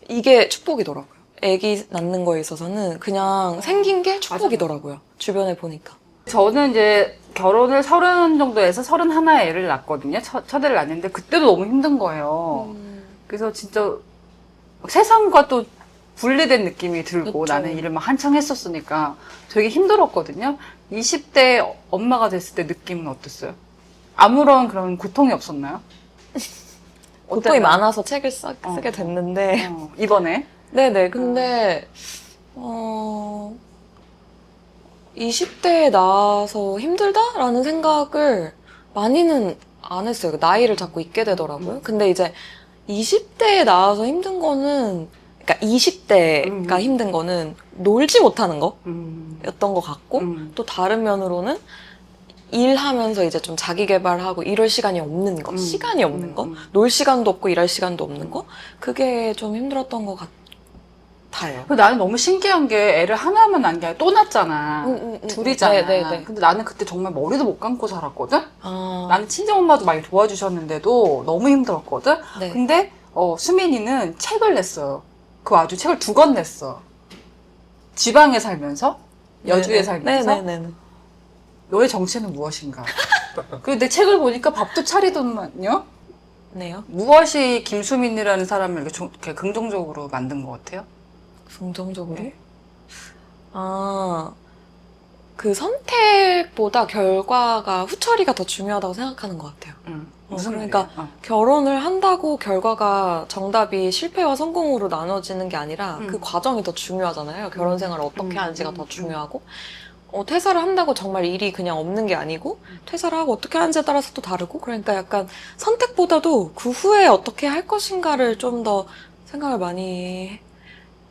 이게 축복이더라고요. 아기 낳는 거에 있어서는 그냥 생긴 게 축복이더라고요. 주변에 보니까. 저는 이제 결혼을 30 정도에서 31에 애를 낳았거든요. 첫 애를 낳았는데 그때도 너무 힘든 거예요. 그래서 진짜 세상과 또 분리된 느낌이 들고 그쵸. 나는 일을 막 한창 했었으니까 되게 힘들었거든요. 20대 엄마가 됐을 때 느낌은 어땠어요? 아무런 그런 고통이 없었나요? 고통이 많아서 책을 쓰게 됐는데 이번에? 네네. 근데 20대에 나와서 힘들다라는 생각을 많이는 안 했어요. 나이를 자꾸 잊게 되더라고요. 근데 이제 20대에 나와서 힘든 거는 그러니까 20대가 힘든 거는 놀지 못하는 거였던 것 같고 또 다른 면으로는 일하면서 이제 좀 자기 개발하고 이럴 시간이 없는 거, 시간이 없는 거, 놀 시간도 없고 일할 시간도 없는 거, 그게 좀 힘들었던 것 같아요. 나는 너무 신기한 게 애를 하나만 낳은 게 아니라 또 낳았잖아. 둘이잖아. 네네네. 근데 나는 그때 정말 머리도 못 감고 살았거든? 아, 나는 친정엄마도 많이 도와주셨는데도 너무 힘들었거든? 네. 근데 수민이는 책을 냈어요. 그 와중에 책을 2권 냈어. 지방에 살면서, 여주에 살면서. 네네네. 너의 정체는 무엇인가? 그리고 내 책을 보니까 밥도 차리더만요? 네요. 무엇이 김수민이라는 사람을 이렇게 긍정적으로 만든 것 같아요? 긍정적으로? 네. 그 선택보다 결과가 후처리가 더 중요하다고 생각하는 것 같아요. 무슨 그러니까 말이에요? 결혼을 한다고 결과가 정답이 실패와 성공으로 나눠지는 게 아니라 그 과정이 더 중요하잖아요. 결혼 생활을 어떻게 하는지가 더 중요하고 퇴사를 한다고 정말 일이 그냥 없는 게 아니고 퇴사를 하고 어떻게 하는지에 따라서 또 다르고 그러니까 약간 선택보다도 그 후에 어떻게 할 것인가를 좀 더 생각을 많이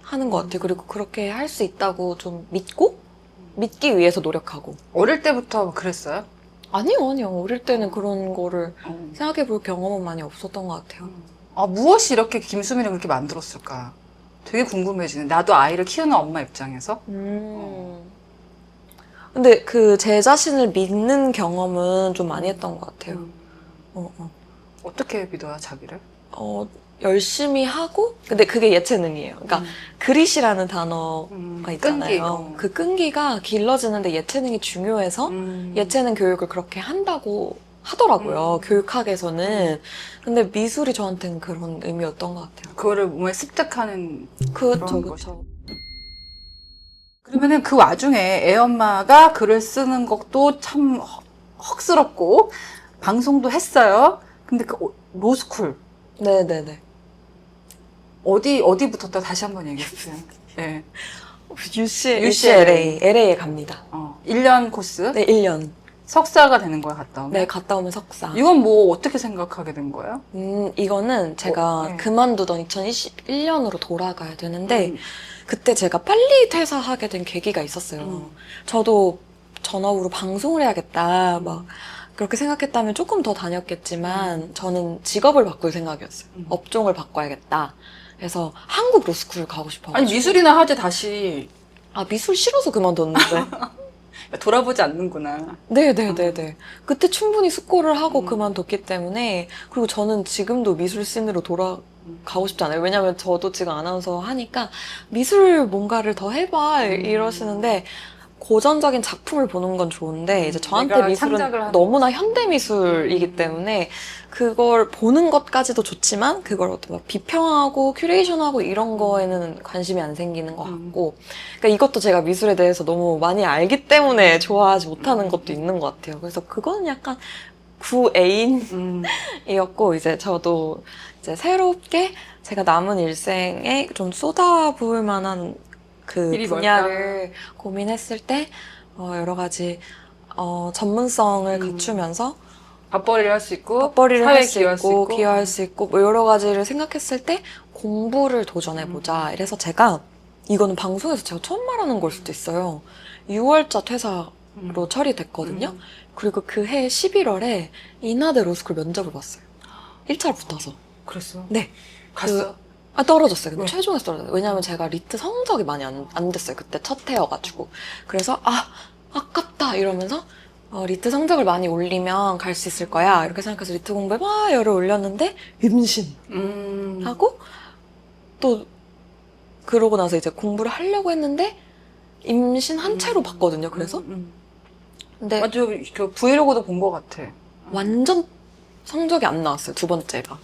하는 것 같아요. 그리고 그렇게 할 수 있다고 좀 믿기 위해서 노력하고. 어릴 때부터 그랬어요? 아니요. 어릴 때는 그런 거를 생각해 볼 경험은 많이 없었던 것 같아요. 무엇이 이렇게 김수민을 그렇게 만들었을까? 되게 궁금해지네. 나도 아이를 키우는 엄마 입장에서. 근데 제 자신을 믿는 경험은 좀 많이 했던 것 같아요. 어떻게 믿어요, 자기를? 열심히 하고, 근데 그게 예체능이에요. 그러니까 그릿이라는 단어가 있잖아요. 그 끈기가 길러지는데 예체능이 중요해서 예체능 교육을 그렇게 한다고 하더라고요. 교육학에서는. 근데 미술이 저한테는 그런 의미였던 것 같아요. 그거를 몸에 습득하는 그렇죠. 것이죠. 그러면은 그 와중에 애 엄마가 글을 쓰는 것도 참 헉스럽고 방송도 했어요. 근데 그 로스쿨 네네네. 어디 붙었다 다시 한번 얘기해주세요. 네. UCLA. LA에 갑니다. 1년 코스? 네, 1년. 석사가 되는 거야, 갔다 오면? 네, 갔다 오면 석사. 이건 뭐 어떻게 생각하게 된 거예요? 이거는 제가 네. 그만두던 2021년으로 돌아가야 되는데, 그때 제가 빨리 퇴사하게 된 계기가 있었어요. 저도 전업으로 방송을 해야겠다, 그렇게 생각했다면 조금 더 다녔겠지만, 저는 직업을 바꿀 생각이었어요. 업종을 바꿔야겠다. 그래서 한국 로스쿨 가고 싶어가지고. 아니, 미술이나 하지, 다시. 미술 싫어서 그만뒀는데. 돌아보지 않는구나. 네네네네. 그때 충분히 숙고를 하고 그만뒀기 때문에, 그리고 저는 지금도 미술 씬으로 돌아가고 싶지 않아요. 왜냐면 저도 지금 아나운서 하니까 미술 뭔가를 더 해봐 이러시는데, 고전적인 작품을 보는 건 좋은데, 이제 저한테 미술은 너무나 현대 미술이기 때문에, 그걸 보는 것까지도 좋지만, 그걸 어떤 비평하고 큐레이션하고 이런 거에는 관심이 안 생기는 것 같고, 그러니까 이것도 제가 미술에 대해서 너무 많이 알기 때문에 좋아하지 못하는 것도 있는 것 같아요. 그래서 그거는 약간 구애인이었고, 이제 저도 이제 새롭게 제가 남은 일생에 좀 쏟아부을 만한 그 분야를 고민했을 때, 여러 가지, 전문성을 갖추면서, 밥벌이를 할 수 있고, 밥벌이를 사회에 할 수 있고, 기여할 수 있고, 여러 가지를 생각했을 때, 공부를 도전해보자. 이래서 제가, 이거는 방송에서 제가 처음 말하는 걸 수도 있어요. 6월자 퇴사로 처리됐거든요. 그리고 그 해 11월에 인하대 로스쿨 면접을 봤어요. 1차로 붙어서. 그랬어? 네. 갔어? 떨어졌어요. 근데 왜? 최종에서 떨어졌어요. 왜냐면 제가 리트 성적이 많이 안 됐어요. 그때 첫 해여가지고. 그래서, 아깝다. 이러면서, 리트 성적을 많이 올리면 갈 수 있을 거야. 이렇게 생각해서 리트 공부에 막 열을 올렸는데, 임신. 하고, 또, 그러고 나서 이제 공부를 하려고 했는데, 임신한 채로 봤거든요. 그래서. 근데, 맞아, 그 브이로그도 본 것 같아. 완전 성적이 안 나왔어요. 두 번째가.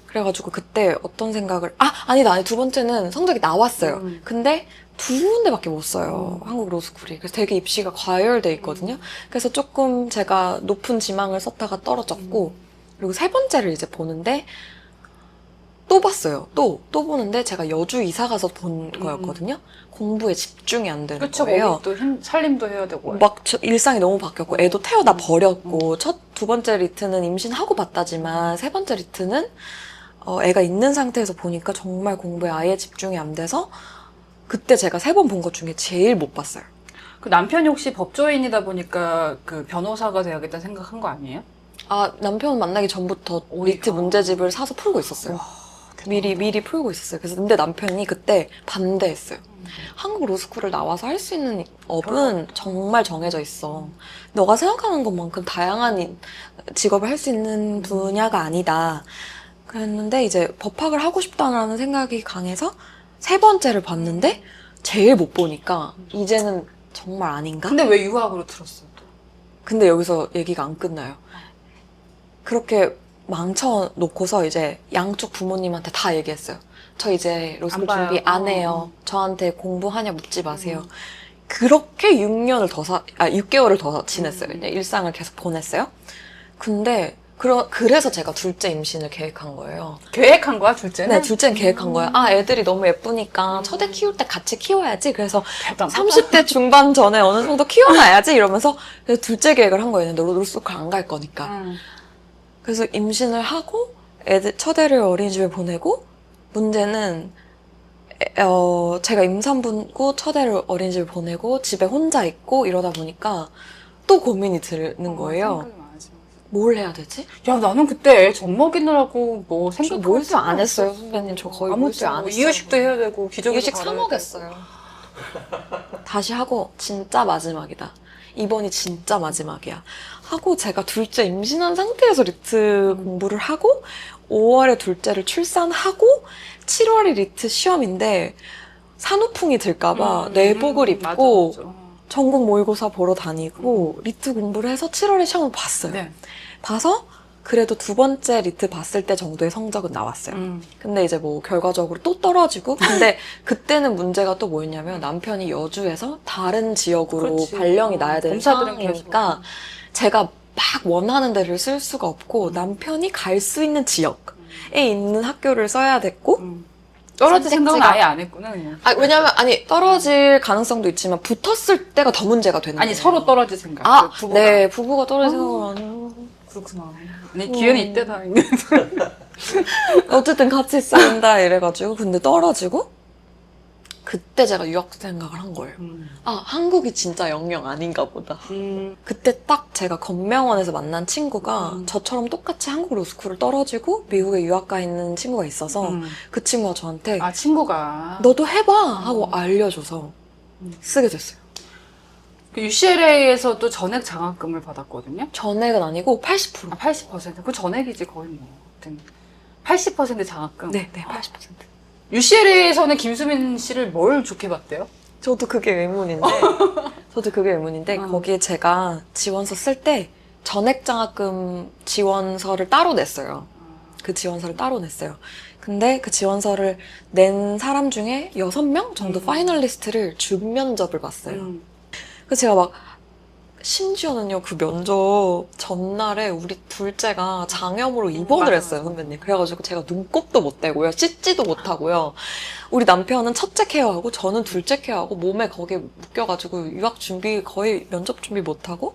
그래가지고 그때 어떤 생각을 아니 두 번째는 성적이 나왔어요. 근데 두 군데밖에 못 써요. 한국 로스쿨이. 그래서 되게 입시가 과열돼 있거든요. 그래서 조금 제가 높은 지망을 썼다가 떨어졌고 그리고 세 번째를 이제 보는데 또 봤어요. 또 보는데 제가 여주 이사 가서 본 거였거든요. 공부에 집중이 안 되는 거예요. 거기 또 살림도 해야 되고. 일상이 너무 바뀌었고 애도 태워다 버렸고 두 번째 리트는 임신하고 봤다지만 세 번째 리트는 애가 있는 상태에서 보니까 정말 공부에 아예 집중이 안 돼서 그때 제가 3번 본 것 중에 제일 못 봤어요. 그 남편이 혹시 법조인이다 보니까 그 변호사가 돼야겠다 생각한 거 아니에요? 남편 만나기 전부터 리트 문제집을 사서 풀고 있었어요. 와, 미리 풀고 있었어요. 그래서 근데 남편이 그때 반대했어요. 한국 로스쿨을 나와서 할 수 있는 업은 정말 정해져 있어. 너가 생각하는 것만큼 다양한 직업을 할 수 있는 분야가 아니다. 그랬는데 이제 법학을 하고 싶다라는 생각이 강해서 세 번째를 봤는데 제일 못 보니까 이제는 정말 아닌가? 근데 왜 유학으로 들었어? 근데 여기서 얘기가 안 끝나요. 그렇게 망쳐놓고서 이제 양쪽 부모님한테 다 얘기했어요. 저 이제 로스쿨 안 준비 봐요. 안 해요. 저한테 공부하냐 묻지 마세요. 그렇게 6개월을 더 지냈어요. 이제 일상을 계속 보냈어요. 근데 그래서 제가 둘째 임신을 계획한 거예요. 계획한 거야, 둘째는? 네, 둘째는 계획한 거예요. 아, 애들이 너무 예쁘니까 첫애 키울 때 같이 키워야지. 그래서 대단하다. 30대 중반 전에 어느 정도 키워놔야지 이러면서 그래서 둘째 계획을 한 거예요. 너 로스쿨 안 갈 거니까. 그래서 임신을 하고 첫애를 어린이집에 보내고 문제는 제가 임산부고 첫애를 어린이집에 보내고 집에 혼자 있고 이러다 보니까 또 고민이 드는 거예요. 생각이 많아지. 뭘 해야 되지? 야, 나는 그때 애 젖 먹이느라고 뭐 저 생각할 몰수 안 했어요, 선배님. 저 거의 몰수 안 했어요. 이유식도 해야 되고, 기저귀도 이유식 사 갈아야 먹였어요. 다시 하고 진짜 마지막이다. 이번이 진짜 마지막이야. 하고 제가 둘째 임신한 상태에서 리트 공부를 하고 5월에 둘째를 출산하고 7월에 리트 시험인데 산후풍이 들까봐 내복을 입고 맞아. 전국 모의고사 보러 다니고 리트 공부를 해서 7월에 시험을 봤어요. 네. 봐서 그래도 두 번째 리트 봤을 때 정도의 성적은 나왔어요. 근데 이제 뭐 결과적으로 또 떨어지고 근데 그때는 문제가 또 뭐였냐면 남편이 여주에서 다른 지역으로 그렇지. 발령이 나야 되는 검사들은 상황이니까 제가 막 원하는 데를 쓸 수가 없고 남편이 갈 수 있는 지역에 있는 학교를 써야 됐고 떨어질 생각은 선택지가- 아예 안 했구나, 그냥. 왜냐면 떨어질 가능성도 있지만 붙었을 때가 더 문제가 되는 아니, 거예요. 서로 떨어질 생각. 아, 부부가. 네, 부부가 떨어질 생각을 안 해요. 그렇구나. 아니, 기회는 이때 다 있는. 어쨌든 같이 쓴다 이래가지고 근데 떨어지고 그때 제가 유학 생각을 한 거예요. 아, 한국이 진짜 영영 아닌가 보다. 그때 딱 제가 건명원에서 만난 친구가 저처럼 똑같이 한국 로스쿨을 떨어지고 미국에 유학 가 있는 친구가 있어서 그 친구가 저한테 아, 친구가. 너도 해봐 하고 알려줘서 쓰게 됐어요. UCLA에서도 전액 장학금을 받았거든요. 전액은 아니고 80%. 아, 80%. 그 전액이지, 거의 뭐. 아무튼 80% 장학금. 네, 80%. UCLA에서는 김수민 씨를 뭘 좋게 봤대요? 저도 그게 의문인데 거기에 제가 지원서 쓸 때 전액 장학금 지원서를 따로 냈어요. 그 지원서를 따로 냈어요. 근데 그 지원서를 낸 사람 중에 6명 정도 파이널리스트를 준 면접을 봤어요. 그래서 제가 막 심지어는요 그 면접 전날에 우리 둘째가 장염으로 입원을 했어요, 선배님. 그래가지고 제가 눈곱도 못 떼고요, 씻지도 못하고요. 우리 남편은 첫째 케어하고 저는 둘째 케어하고 몸에 거기에 묶여가지고 유학 준비 거의 면접 준비 못하고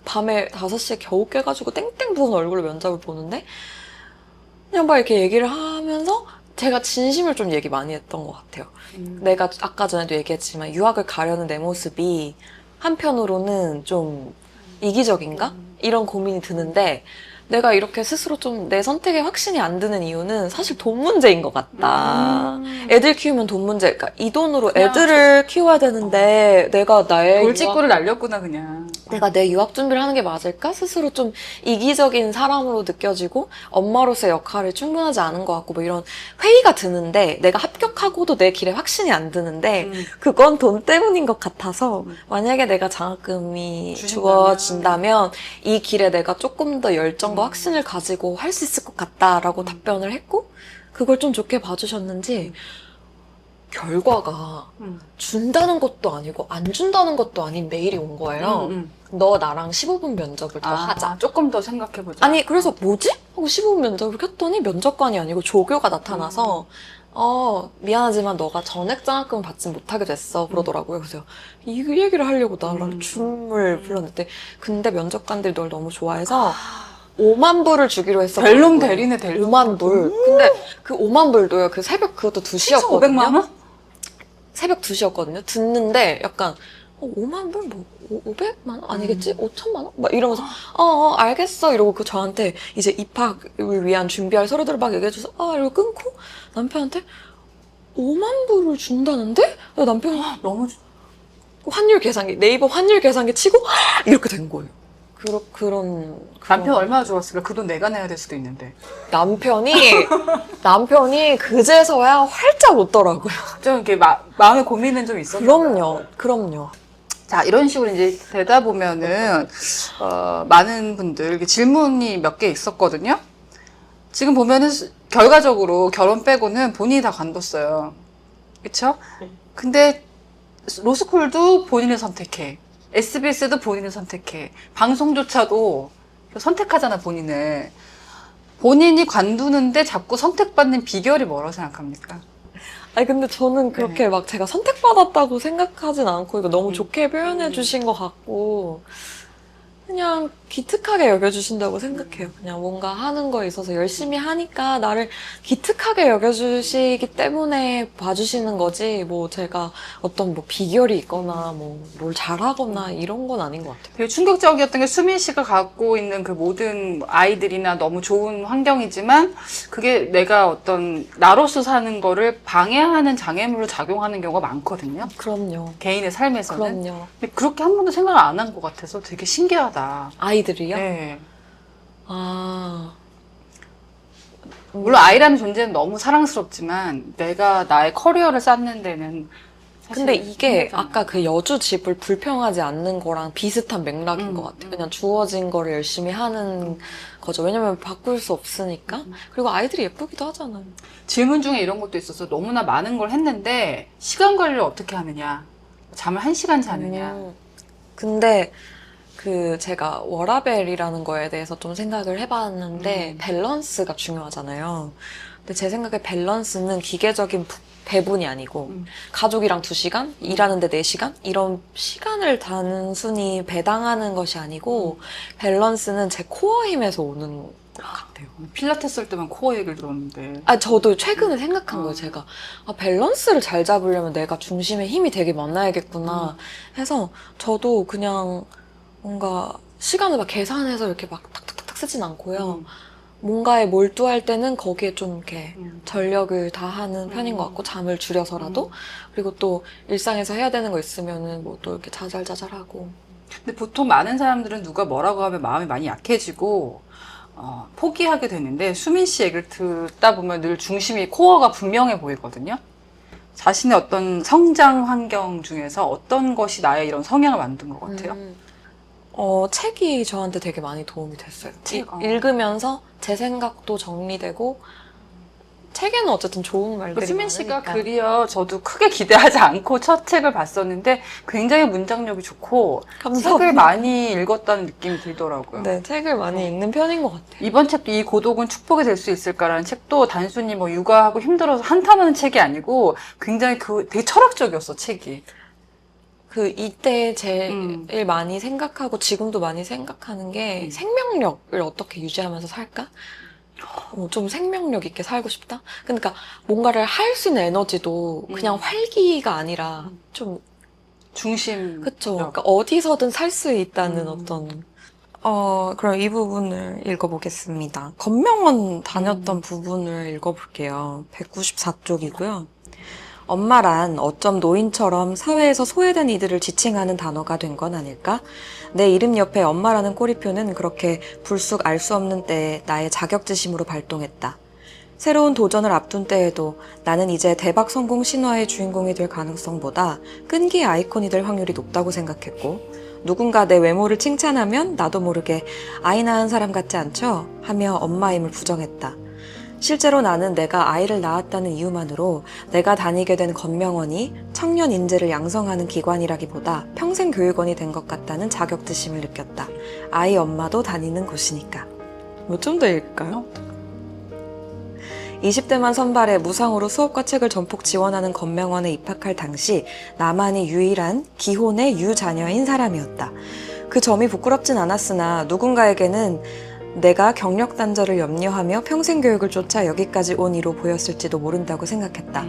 밤에 5시에 겨우 깨가지고 땡땡 부은 얼굴로 면접을 보는데 그냥 막 이렇게 얘기를 하면서 제가 진심을 좀 얘기 많이 했던 것 같아요. 내가 아까 전에도 얘기했지만 유학을 가려는 내 모습이 한편으로는 좀 이기적인가? 이런 고민이 드는데 내가 이렇게 스스로 좀 내 선택에 확신이 안 드는 이유는 사실 돈 문제인 것 같다. 애들 키우면 돈 문제, 그러니까 이 돈으로 애들을 키워야 되는데 내가 나의 돌직구를 날렸구나, 그냥. 내가 내 유학 준비를 하는 게 맞을까? 스스로 좀 이기적인 사람으로 느껴지고 엄마로서의 역할이 충분하지 않은 것 같고 뭐 이런 회의가 드는데 내가 합격하고도 내 길에 확신이 안 드는데 그건 돈 때문인 것 같아서 만약에 내가 장학금이 주어진다면 이 길에 내가 조금 더 열정과 확신을 가지고 할 수 있을 것 같다라고 답변을 했고 그걸 좀 좋게 봐주셨는지 결과가 준다는 것도 아니고 안 준다는 것도 아닌 메일이 온 거예요. 너 나랑 15분 면접을 더 하자. 조금 더 생각해보자. 아니 그래서 뭐지? 하고 15분 면접을 켰더니 면접관이 아니고 조교가 나타나서 미안하지만 너가 전액 장학금을 받지 못하게 됐어 그러더라고요. 그래서 이 얘기를 하려고 나랑 줌을 불렀는데 근데 면접관들이 널 너무 좋아해서 5만 불을 주기로 했어. 델롬 대리네, 델롬. 5만 불. 근데 그 5만 불도요. 그 새벽 그것도 2시였거든요. 500만 원? 새벽 2시였거든요. 듣는데 약간 5만 불? 뭐 500만 원? 아니겠지? 5천만 원? 막 이러면서 알겠어 이러고 그 저한테 이제 입학을 위한 준비할 서류들을 막 얘기해줘서 이러고 끊고 남편한테 5만 불을 준다는데? 남편이 너무 환율 계산기 네이버 환율 계산기 치고 이렇게 된 거예요. 그런 남편 얼마나 좋았을까? 그 돈 내가 내야 될 수도 있는데. 남편이 그제서야 활짝 웃더라고요. 좀 이렇게 마음의 고민은 좀 있었나요? 그럼요. 자, 이런 식으로 이제 되다 보면은, 많은 분들, 이렇게 질문이 몇 개 있었거든요. 지금 보면은, 결과적으로 결혼 빼고는 본인이 다 관뒀어요. 그쵸? 근데, 로스쿨도 본인이 선택해. SBS도 본인이 선택해. 방송조차도 선택하잖아, 본인을. 본인이 관두는데 자꾸 선택받는 비결이 뭐라고 생각합니까? 아니 근데 저는 그렇게 막 제가 선택받았다고 생각하진 않고 이거 너무 좋게 표현해 주신 것 같고 그냥 기특하게 여겨주신다고 생각해요. 그냥 뭔가 하는 거에 있어서 열심히 하니까 나를 기특하게 여겨주시기 때문에 봐주시는 거지 뭐 제가 어떤 뭐 비결이 있거나 뭐 뭘 잘하거나 이런 건 아닌 것 같아요. 되게 충격적이었던 게 수민 씨가 갖고 있는 그 모든 아이들이나 너무 좋은 환경이지만 그게 내가 어떤 나로서 사는 거를 방해하는 장애물로 작용하는 경우가 많거든요. 그럼요. 개인의 삶에서는. 그럼요. 근데 그렇게 한 번도 생각을 안 한 것 같아서 되게 신기하다. 아이들이요? 네. 물론 음. 아이라는 존재는 너무 사랑스럽지만 내가 나의 커리어를 쌓는 데는 근데 이게 힘들잖아요. 아까 그 여주 집을 불평하지 않는 거랑 비슷한 맥락인 것 같아요. 그냥 주어진 거를 열심히 하는 거죠. 왜냐면 바꿀 수 없으니까. 그리고 아이들이 예쁘기도 하잖아요. 질문 중에 이런 것도 있어서 너무나 많은 걸 했는데 시간 관리를 어떻게 하느냐, 잠을 1시간 자느냐. 근데 그 제가 워라밸이라는 거에 대해서 좀 생각을 해봤는데 밸런스가 중요하잖아요. 근데 제 생각에 밸런스는 기계적인 배분이 아니고 가족이랑 2시간, 일하는데 4시간 이런 시간을 단순히 배당하는 것이 아니고 밸런스는 제 코어 힘에서 오는 것 같아요. 필라테스 할 때만 코어 얘기를 들었는데. 저도 최근에 생각한 거예요, 제가. 밸런스를 잘 잡으려면 내가 중심에 힘이 되게 많아야겠구나 해서 저도 그냥 뭔가 시간을 막 계산해서 이렇게 막 탁탁탁 쓰진 않고요. 뭔가에 몰두할 때는 거기에 좀 이렇게 전력을 다하는 편인 것 같고 잠을 줄여서라도 그리고 또 일상에서 해야 되는 거 있으면은 뭐 또 이렇게 자잘자잘하고. 근데 보통 많은 사람들은 누가 뭐라고 하면 마음이 많이 약해지고 포기하게 되는데 수민 씨 얘기를 듣다 보면 늘 중심이 코어가 분명해 보이거든요. 자신의 어떤 성장 환경 중에서 어떤 것이 나의 이런 성향을 만든 것 같아요? 책이 저한테 되게 많이 도움이 됐어요. 책, 읽으면서 제 생각도 정리되고 책에는 어쨌든 좋은 말들이 수민 씨가 많으니까. 글이요, 저도 크게 기대하지 않고 첫 책을 봤었는데 굉장히 문장력이 좋고 감사합니다. 책을 많이 읽었다는 느낌이 들더라고요. 네, 책을 많이 읽는 편인 것 같아요. 이번 책도 이 고독은 축복이 될 수 있을까라는 책도 단순히 뭐 육아하고 힘들어서 한탄하는 책이 아니고 굉장히 되게 철학적이었어, 책이. 이때 제일 많이 생각하고 지금도 많이 생각하는 게 생명력을 어떻게 유지하면서 살까? 좀 생명력 있게 살고 싶다? 그러니까 뭔가를 할 수 있는 에너지도 그냥 활기가 아니라 좀 중심. 그쵸. 그러니까 어디서든 살 수 있다는 어떤 그럼 이 부분을 읽어보겠습니다. 건명원 다녔던 부분을 읽어볼게요. 194쪽이고요. 엄마란 어쩜 노인처럼 사회에서 소외된 이들을 지칭하는 단어가 된 건 아닐까? 내 이름 옆에 엄마라는 꼬리표는 그렇게 불쑥 알 수 없는 때에 나의 자격지심으로 발동했다. 새로운 도전을 앞둔 때에도 나는 이제 대박 성공 신화의 주인공이 될 가능성보다 끈기 아이콘이 될 확률이 높다고 생각했고 누군가 내 외모를 칭찬하면 나도 모르게 아이 낳은 사람 같지 않죠? 하며 엄마임을 부정했다. 실제로 나는 내가 아이를 낳았다는 이유만으로 내가 다니게 된 건명원이 청년 인재를 양성하는 기관이라기보다 평생교육원이 된 것 같다는 자격지심을 느꼈다. 아이 엄마도 다니는 곳이니까. 뭐 좀 더 읽을까요? 20대만 선발해 무상으로 수업과 책을 전폭 지원하는 건명원에 입학할 당시 나만이 유일한 기혼의 유자녀인 사람이었다. 그 점이 부끄럽진 않았으나 누군가에게는 내가 경력 단절을 염려하며 평생 교육을 쫓아 여기까지 온 이로 보였을지도 모른다고 생각했다.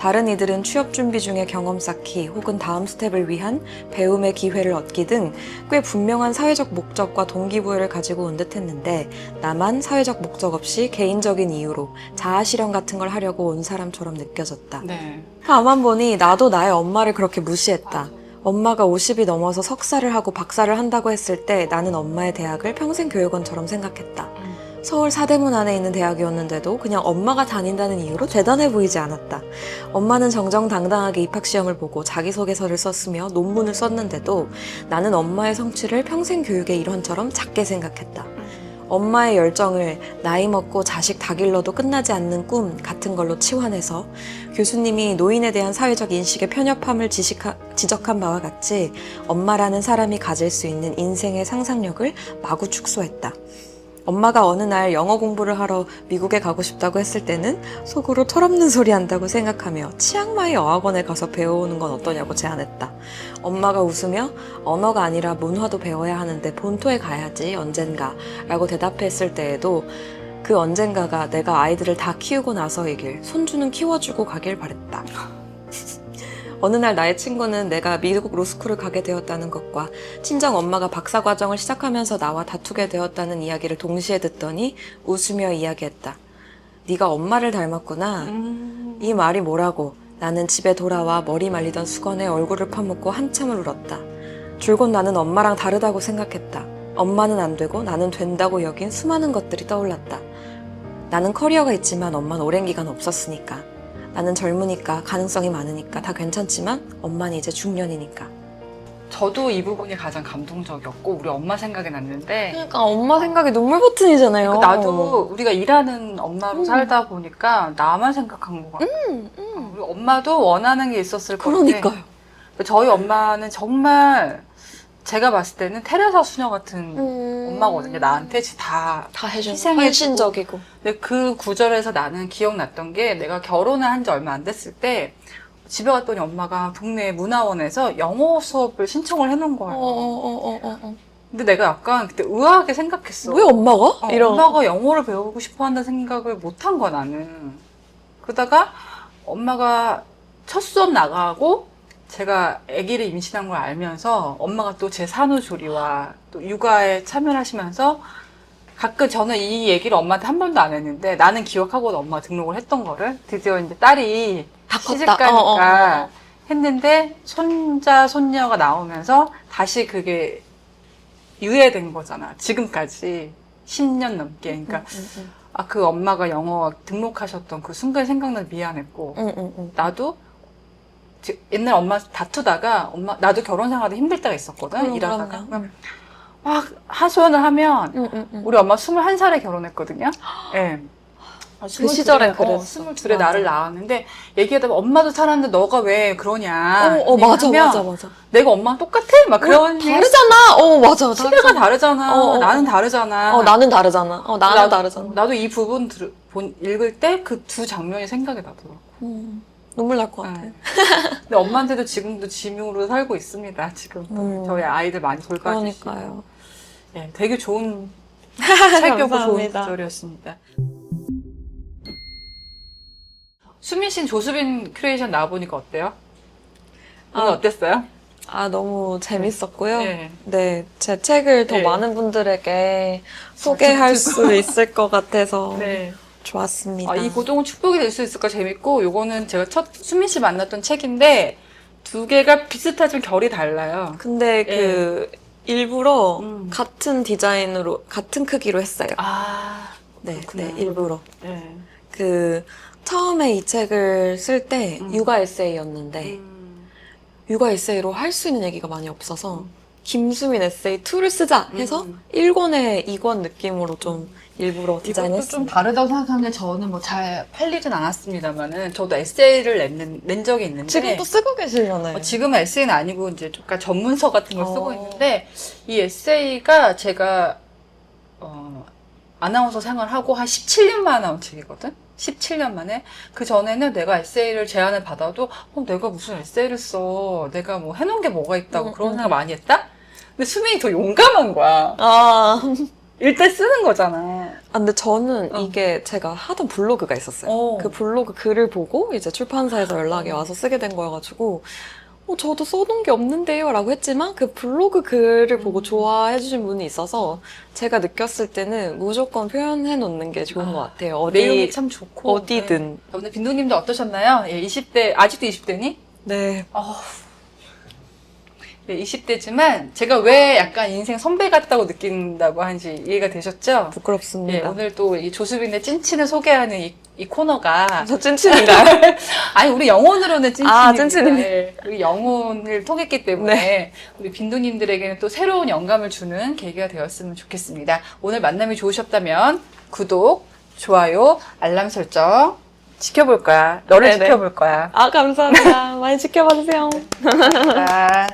다른 이들은 취업 준비 중에 경험 쌓기 혹은 다음 스텝을 위한 배움의 기회를 얻기 등 꽤 분명한 사회적 목적과 동기부여를 가지고 온 듯했는데 나만 사회적 목적 없이 개인적인 이유로 자아실현 같은 걸 하려고 온 사람처럼 느껴졌다. 네. 가만 보니 나도 나의 엄마를 그렇게 무시했다. 엄마가 50이 넘어서 석사를 하고 박사를 한다고 했을 때 나는 엄마의 대학을 평생교육원처럼 생각했다. 서울 사대문 안에 있는 대학이었는데도 그냥 엄마가 다닌다는 이유로 대단해 보이지 않았다. 엄마는 정정당당하게 입학시험을 보고 자기소개서를 썼으며 논문을 썼는데도 나는 엄마의 성취를 평생교육의 일환처럼 작게 생각했다. 엄마의 열정을 나이 먹고 자식 다 길러도 끝나지 않는 꿈 같은 걸로 치환해서 교수님이 노인에 대한 사회적 인식의 편협함을 지적한 바와 같이 엄마라는 사람이 가질 수 있는 인생의 상상력을 마구 축소했다. 엄마가 어느 날 영어 공부를 하러 미국에 가고 싶다고 했을 때는 속으로 철없는 소리 한다고 생각하며 치앙마이 어학원에 가서 배워오는 건 어떠냐고 제안했다. 엄마가 웃으며 언어가 아니라 문화도 배워야 하는데 본토에 가야지 언젠가 라고 대답했을 때에도 그 언젠가가 내가 아이들을 다 키우고 나서이길, 손주는 키워주고 가길 바랬다. 어느 날 나의 친구는 내가 미국 로스쿨을 가게 되었다는 것과 친정 엄마가 박사 과정을 시작하면서 나와 다투게 되었다는 이야기를 동시에 듣더니 웃으며 이야기했다. 네가 엄마를 닮았구나. 이 말이 뭐라고. 나는 집에 돌아와 머리 말리던 수건에 얼굴을 파묻고 한참을 울었다. 줄곧 나는 엄마랑 다르다고 생각했다. 엄마는 안 되고 나는 된다고 여긴 수많은 것들이 떠올랐다. 나는 커리어가 있지만 엄마는 오랜 기간 없었으니까. 나는 젊으니까 가능성이 많으니까 다 괜찮지만 엄마는 이제 중년이니까. 저도 이 부분이 가장 감동적이었고 우리 엄마 생각이 났는데 그러니까 엄마 생각이 눈물 버튼이잖아요. 나도 우리가 일하는 엄마로 살다 보니까 나만 생각한 것 같아. 우리 엄마도 원하는 게 있었을 것 같아. 그러니까요. 저희 엄마는 정말 제가 봤을 때는 테레사 수녀 같은 엄마거든요. 나한테 다 해주고 희생해주고. 헌신적이고. 근데 그 구절에서 나는 기억났던 게 내가 결혼을 한 지 얼마 안 됐을 때 집에 갔더니 엄마가 동네 문화원에서 영어 수업을 신청을 해놓은 거예요. 근데 내가 약간 그때 의아하게 생각했어. 왜 엄마가? 엄마가 영어를 배우고 싶어 한다는 생각을 못 한 거야, 나는. 그러다가 엄마가 첫 수업 나가고 제가 아기를 임신한 걸 알면서 엄마가 또 제 산후조리와 또 육아에 참여를 하시면서 가끔 저는 이 얘기를 엄마한테 한 번도 안 했는데 나는 기억하고 엄마가 등록을 했던 거를 드디어 이제 딸이 다 시집 컸다. 가니까 했는데 손자, 손녀가 나오면서 다시 그게 유예된 거잖아. 지금까지 10년 넘게. 그러니까 그 엄마가 영어 등록하셨던 그 순간 생각나서 미안했고 나도 옛날 엄마 다투다가 나도 결혼 생활도 힘들 때가 있었거든. 일하다가. 막 하소연을 하면 우리 엄마 21살에 결혼했거든요. 예. 그 시절엔 그랬어. 22에 나를 낳았는데 얘기하다 보면 엄마도 살았는데 너가 왜 그러냐. 맞아. 내가 엄마랑 똑같아? 막 그런 다르잖아. 맞아. 시대가 다르잖아. 나는 다르잖아. 나는 다르잖아. 나는 다르잖아. 나도 이 부분 읽을 때 그 두 장면이 생각이 나더라고. 눈물 날 것 같아. 근데 엄마한테도 지금도 짐으로 살고 있습니다. 지금 저희 아이들 많이 돌봐주시고. 그러니까요. 예, 되게 좋은 책이었고 좋은 감사합니다. 구절이었습니다. 수민 씨는 조수빈 큐레이션 나와보니까 어때요? 오늘 어땠어요? 너무 재밌었고요. 네. 네, 제 책을 더 네. 많은 분들에게 소개할 수 있을 것 같아서 네. 좋았습니다. 이 고동은 축복이 될 수 있을까 재밌고, 요거는 제가 첫 수민 씨 만났던 책인데 두 개가 비슷하지만 결이 달라요. 근데 그 일부러 음. 같은 디자인으로 같은 크기로 했어요. 네, 그렇구나. 네, 일부러. 네. 그 처음에 이 책을 쓸 때 육아 에세이였는데 육아 에세이로 할 수 있는 얘기가 많이 없어서 김수민 에세이 2를 쓰자 해서 1권에 2권 느낌으로 좀 일부러 이것도 좀 디자인했습니다. 다르다고 생각하는데 저는 뭐 잘 팔리진 않았습니다만은 저도 에세이를 낸 적이 있는데 지금 또 쓰고 계시잖아요. 지금은 에세이는 아니고 이제 약간 전문서 같은 걸 쓰고 있는데 이 에세이가 제가 아나운서 생활하고 한 17년 만에 나온 책이거든? 17년 만에. 그 전에는 내가 에세이를 제안을 받아도 내가 무슨 에세이를 써. 내가 뭐 해놓은 게 뭐가 있다고 그런 생각 많이 했다? 근데 수민이 더 용감한 거야. 일단 쓰는 거잖아. 아, 근데 저는 이게 제가 하던 블로그가 있었어요. 그 블로그 글을 보고 이제 출판사에서 연락이 와서 쓰게 된 거여가지고 저도 써놓은 게 없는데요 라고 했지만 그 블로그 글을 보고 좋아해 주신 분이 있어서 제가 느꼈을 때는 무조건 표현해 놓는 게 좋은 것 같아요. 내용이 참 좋고. 어디든. 네. 오늘 빈둥님도 어떠셨나요? 예, 20대, 아직도 20대니? 네. 네, 20대지만 제가 왜 약간 인생 선배 같다고 느낀다고 하는지 이해가 되셨죠? 부끄럽습니다. 예, 오늘 또 이 조수빈의 찐친을 소개하는 이 코너가 저 찐친인가요? 아니 우리 영혼으로는 찐친입니다. 아, 찐친입니다. 예, 우리 영혼을 통했기 때문에 네. 우리 빈둥님들에게는 또 새로운 영감을 주는 계기가 되었으면 좋겠습니다. 오늘 만남이 좋으셨다면 구독, 좋아요, 알람 설정 지켜볼 거야. 너를 네네. 지켜볼 거야. 아, 감사합니다. 많이 지켜봐 주세요. 감사합니다.